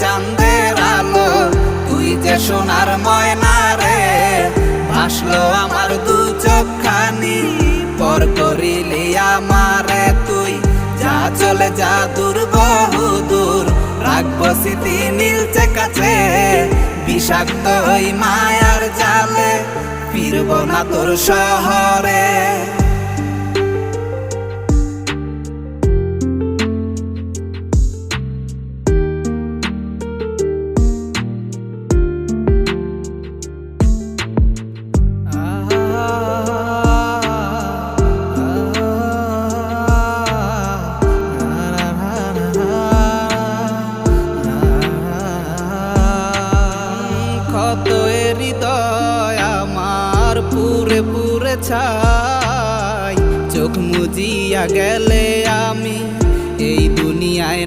চাঁদের আলো, তুই যে সোনার ময়না রে। ভাসলো আমার দু চোখখানি, পর করিলি আমারে তুই। যা চলে যা দূর বহু দূর, রাখবো স্মৃতি নীলচে কাছে। বিষাক্ত ওই মায়ার জালে ফিরব না তোর শহরে। কত হৃদয় আমার পুরে পুরে ছাই, চোখ মুজিয়া গেলে আমি এই দুনিয়ায়